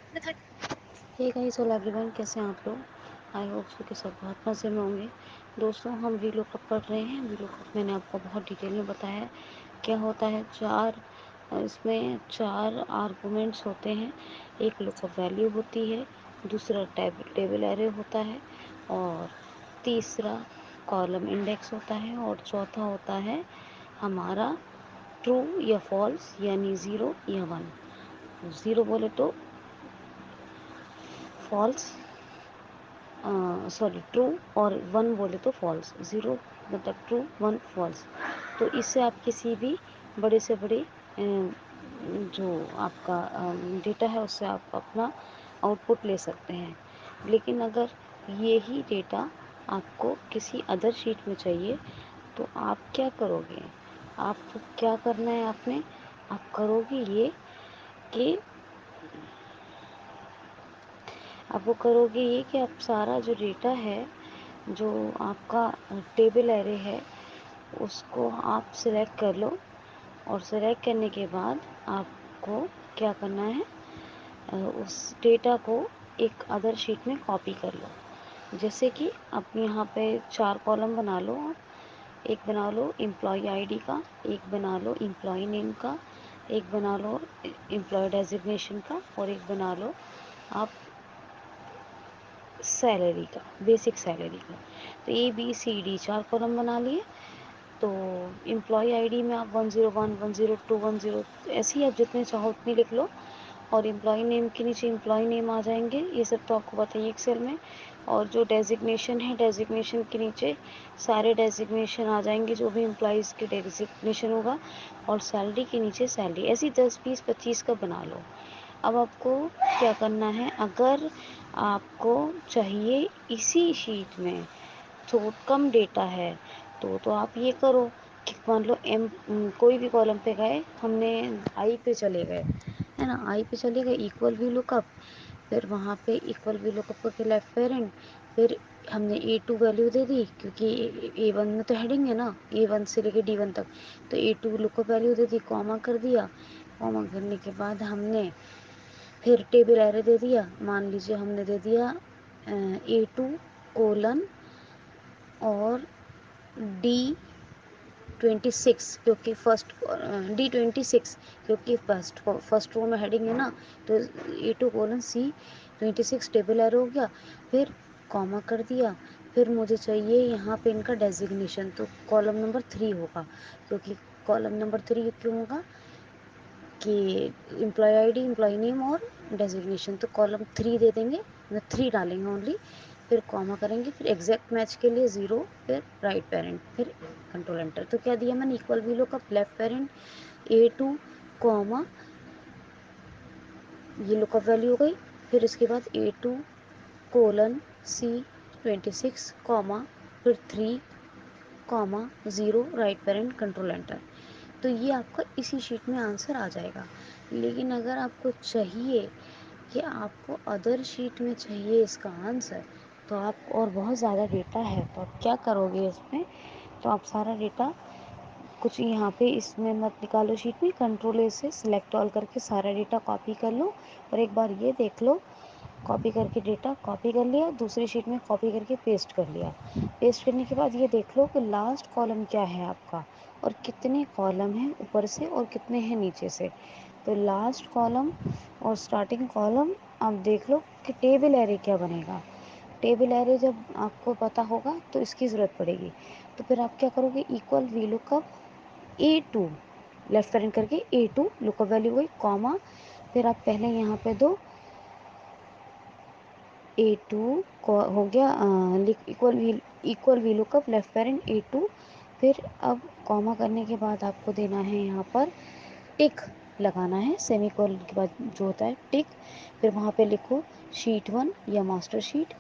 Hey guys all everyone, कैसे हैं आप लोग। आई होप सो कि सब बहुत मज़े में होंगे। दोस्तों, हम वी लुकअप पढ़ रहे हैं। वी लुकअप मैंने आपको बहुत डिटेल में बताया है क्या होता है। इसमें चार आर्गूमेंट्स होते हैं। एक लुकअप वैल्यू होती है, दूसरा टेबल एरे होता है, और तीसरा कॉलम इंडेक्स होता है, और चौथा होता है हमारा ट्रू या फॉल्स, यानी ज़ीरो या वन। ज़ीरो बोले तो फॉल्स, सॉरी ट्रू, और वन बोले तो फॉल्स। ज़ीरो मतलब ट्रू, वन फॉल्स। तो इससे आप किसी भी बड़े से बड़े जो आपका डेटा है उससे आप अपना आउटपुट ले सकते हैं। लेकिन अगर ये ही डेटा आपको किसी अदर शीट में चाहिए तो आप क्या करोगे। आपको क्या करना है, आप करोगे ये कि आप सारा जो डेटा है, जो आपका टेबल एरे है, उसको आप सिलेक्ट कर लो। और सिलेक्ट करने के बाद आपको क्या करना है, उस डेटा को एक अदर शीट में कॉपी कर लो। जैसे कि आप यहाँ पे चार कॉलम बना लो। आप एक बना लो एम्प्लॉय आईडी का, एक बना लो एम्प्लॉय नेम का, एक बना लो एम्प्लॉय डेजिग्नेशन का, और एक बना लो आप सैलरी का, बेसिक सैलरी का। तो ABCD चार कॉलम बना लिए। तो एम्प्लॉय आईडी में आप 101, 102, 10, ऐसे ही आप जितने चाहो उतनी लिख लो। और एम्प्लॉय नेम के नीचे एम्प्लॉय नेम आ जाएंगे, ये सब तो आपको बताइए एक्सेल में। और जो डेजिग्नेशन है, डेजिग्नेशन के नीचे सारे डेजिग्नेशन आ जाएंगे, जो भी एम्प्लॉयज़ के डेजिग्नेशन होगा। और सैलरी के नीचे सैलरी, ऐसी 10, 20, 25 का बना लो। अब आपको क्या करना है, अगर आपको चाहिए इसी शीट में तो कम डेटा है तो आप ये करो कि मान लो कोई भी कॉलम पे गए, हमने आई पे चले गए, है ना। आई पे चले गए, इक्वल वी लुकअप, फिर वहाँ पे इक्वल वी लुकअप करके लेफ्ट पेरेंट, फिर हमने A2 वैल्यू दे दी, क्योंकि A1 में तो हेडिंग है ना, A1 से लेके D1 तक। तो A2 लुकअप वैल्यू दे दी, कॉमा कर दिया। कॉमा करने के बाद हमने फिर टेबल एरे दे दिया। मान लीजिए हमने दे दिया A2 कोलन और D26, क्योंकि D26 क्योंकि फर्स्ट रो में हेडिंग है ना। तो A2:C26 टेबल एरो हो गया। फिर कॉमा कर दिया। फिर मुझे चाहिए यहाँ पे इनका डेजिग्नेशन, तो कॉलम नंबर 3 होगा। क्योंकि कॉलम नंबर 3 क्यों होगा कि एम्प्लॉय आईडी, एम्प्लॉय नेम और डेजिग्नेशन, तो कॉलम 3 दे देंगे, मतलब 3 डालेंगे ओनली। फिर कॉमा करेंगे, फिर एग्जैक्ट मैच के लिए 0, फिर राइट पेरेंट, फिर कंट्रोल एंटर। तो क्या दिया मैंने, equal V lookup left parent A2 comma, ये लुकअप वैल्यू हो गई। फिर इसके बाद A2 कोलन C26 कॉमा, फिर 3 comma 0 right parent control enter. तो ये आपका इसी शीट में आंसर आ जाएगा। लेकिन अगर आपको चाहिए कि आपको अदर शीट में चाहिए इसका आंसर, तो आप और बहुत ज़्यादा डेटा है तो आप क्या करोगे इसमें, तो आप सारा डेटा कुछ यहाँ पे इसमें मत निकालो शीट में, कंट्रोल A से सिलेक्ट ऑल करके सारा डेटा कॉपी कर लो। और एक बार ये देख लो, कॉपी करके डेटा कॉपी कर लिया, दूसरी शीट में कॉपी करके पेस्ट कर लिया। पेस्ट करने के बाद ये देख लो कि लास्ट कॉलम क्या है आपका, और कितने कॉलम हैं ऊपर से और कितने हैं नीचे से। तो लास्ट कॉलम और स्टार्टिंग कॉलम आप देख लो कि टेबल एरे क्या बनेगा। टेबल एरे जब आपको पता होगा तो इसकी ज़रूरत पड़ेगी। तो फिर आप क्या करोगे, equal V lookup A2 left parent करके A2 लुकअप वैल्यू हुई कॉमा, फिर आप पहले यहाँ पे दो A2 हो गया equal V lookup left parent A2। फिर अब कॉमा करने के बाद आपको देना है यहाँ पर टिक लगाना है, सेमीकोलन के बाद जो होता है टिक। फिर वहाँ पे लिखो शीट 1 या मास्टर शीट,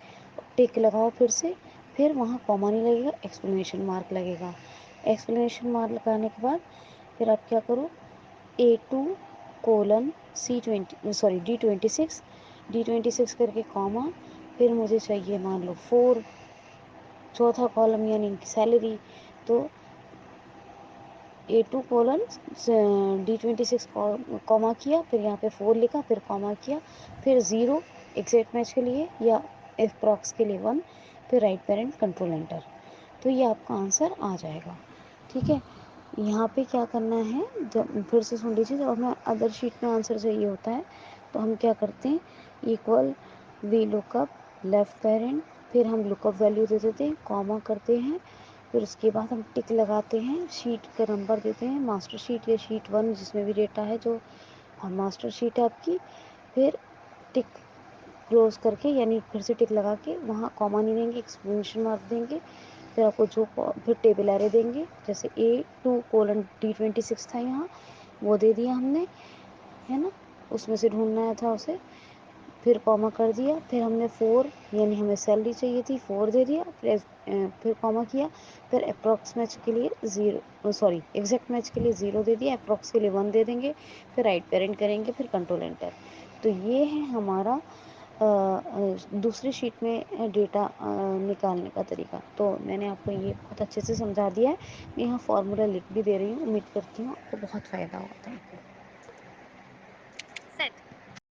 टिक लगाओ फिर से। फिर वहाँ कॉमा नहीं लगेगा, एक्सक्लेमेशन मार्क लगेगा। एक्सक्लेमेशन मार्क लगाने के बाद फिर आप क्या करो, A2 कोलन D26 करके कॉमा, फिर मुझे चाहिए मान लो 4, चौथा कॉलम यानी इनकी सैलरी। तो A2 D26 کاما کیا، پھر یہاں پہ 4 لکھا، پھر کاما کیا، پھر 0 ایگزیکٹ میچ کے لیے یا ایف پراکس کے لیے 1، پھر رائٹ پیرنٹ کنٹرول انٹر، تو یہ آپ کا آنسر آ جائے گا. ٹھیک ہے. یہاں پہ کیا کرنا ہے، جب پھر سے سن لیجیے، جب ہمیں ادر شیٹ میں آنسر چاہیے ہوتا ہے تو ہم کیا کرتے ہیں، ایکول وی لک اپ لیفٹ پیرنٹ، پھر ہم لک اپ ویلیو دے دیتے ہیں، کاما کرتے ہیں، پھر اس کے بعد ہم ٹک لگاتے ہیں، شیٹ کا نمبر دیتے ہیں، ماسٹر شیٹ یا شیٹ 1 جس میں بھی ڈیٹا ہے جو ماسٹر شیٹ ہے آپ کی، پھر ٹک کلوز کر کے، یعنی پھر سے ٹک لگا کے، وہاں کاما نہیں دیں گے، ایکسکلیمیشن مارک دیں گے، پھر آپ کو جو پھر ٹیبل ایرے دیں گے، جیسے A2:D26 تھا یہاں، وہ دے دیا ہم نے، ہے نا، اس میں سے ڈھونڈنا تھا اسے، پھر کاما کر دیا، پھر ہم نے 4 یعنی ہمیں سیلری چاہیے تھی 4 دے دیا، پھر کاما کیا، پھر اپروکس میچ کے لیے 0 سوری ایگزیکٹ میچ کے لیے 0 دے دیا، اپروکس کے لیے 1 دے دیں گے، پھر رائٹ پیرنٹ کریں گے، پھر کنٹرول انٹر. تو یہ ہے ہمارا دوسری شیٹ میں ڈیٹا نکالنے کا طریقہ. تو میں نے آپ کو یہ بہت اچھے سے سمجھا دیا ہے. میں یہاں فارمولا لکھ بھی دے رہی ہوں، امید کرتی ہوں آپ کو بہت فائدہ ہوگا. Thank you.